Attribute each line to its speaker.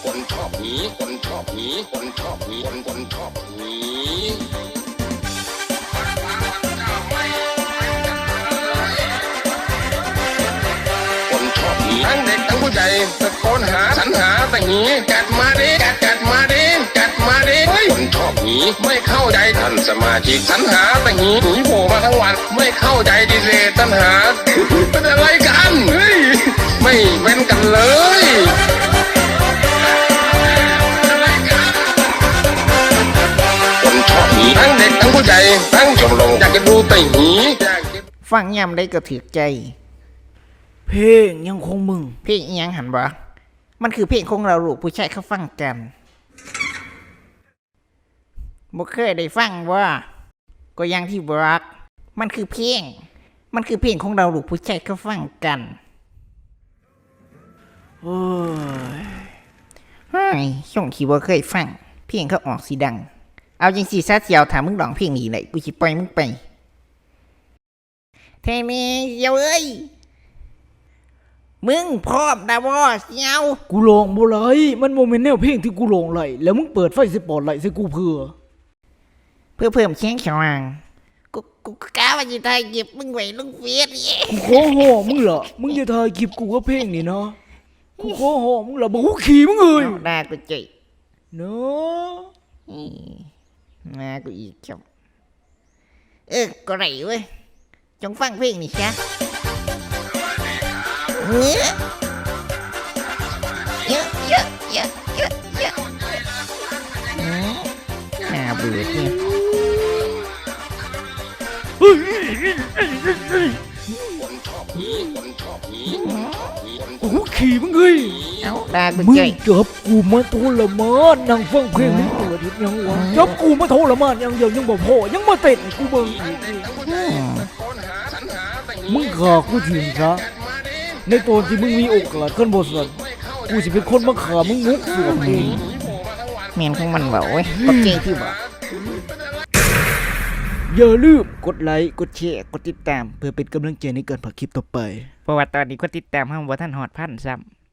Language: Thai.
Speaker 1: คนชอบหนีคนชอบหนีคนชอบหนีคนชอบหนีคนชอบหนีทั้งเด็กทั้งผู้ใหญ่ตะโกนหาสรรหาแต่หนีกัดมาดิกัดมาดิกัดมาดิคนชอบหนีไม่เข้าใจท่านสมาชิกสรรหาแต่หนีโผล่มาทั้งวันไม่เข้าใจดิเรกตัณหาเป็นอะไรกันเฮ้ยไม่เป็นกันเลยทั้งเด็กทั้งผู้ใหญ่ทั้งชมรมอยากจะดูแต่หนี
Speaker 2: ฟังยำได้ก็ถือใจ
Speaker 3: เพลงยังคงมึง
Speaker 2: เพลงยังหันบ่มันคือเพลงของเราลูกผู้ชายเขาฟังกันบ่เคยได้ฟังว่าก็ยังที่บอกมันคือเพลงของเราลูกผู้ชายเขาฟังกัน
Speaker 3: โอ้ย
Speaker 2: เฮ้ยช่วงที่บ่เคยฟังเพลงเขาออกสีดังเอาจริงสิซะเสียวถามมึงร้องเพลงนี้เลยกูสิปล่อยมึงไปเทนี่เสียวเอ้ยมึงพร้อมนะบ่เสียว
Speaker 3: กูลองบ่ไหลมันโมเมนต์แนวเพลงที่กูลองไหลแล้วมึงเปิดไฟสปอตไลท์ใส่กูเพื่อ
Speaker 2: เพิ่มแข้งสว่างกูกล้าว่าจะถ่ายเก็บมึงไว้ลงเฟซ
Speaker 3: กูขอหอมึงเหรอมึงอย่าถ่ายคลิปกูกับเพลงนี่นะกูขอหอมึงเหรอบ่ฮู้ขี่มึงเอ้ย
Speaker 2: ด่ากูใจ
Speaker 3: เนาะ
Speaker 2: มากูอีกจับก็ไรเว้ยจงฟังเพลงนี่จ้ะเยอะน่าเบื่อเนี่ย
Speaker 3: โอ้ขี่มึงเอ้ย
Speaker 2: เอาด่ากู
Speaker 3: มึง
Speaker 2: ใจ
Speaker 3: จับกูมาทรมานนั่งฟังเพลงนี้เปิดอีกยังวะจับกูมาทรมานยังบ่พอยังมาเต้นกูเบิ่งมึงฆ่ากูทิ้งซะในตอนที่มึงมีโอกาสขึ้นบทสันกูจะเป็นคนมาฆ่ามึงมุกสวมเอง
Speaker 2: เมียนของมันบอกเว้ยก็เก่งที่บอก
Speaker 3: อย่าลืมกดไลค์กดแชร์กดติดตามเพื่อเป็นกำลังใจในการผลิตคลิปต่อไป
Speaker 2: เพราะว่าตอนนี้คนติดตามห้องบ่ท่านหอดพันซ้ำ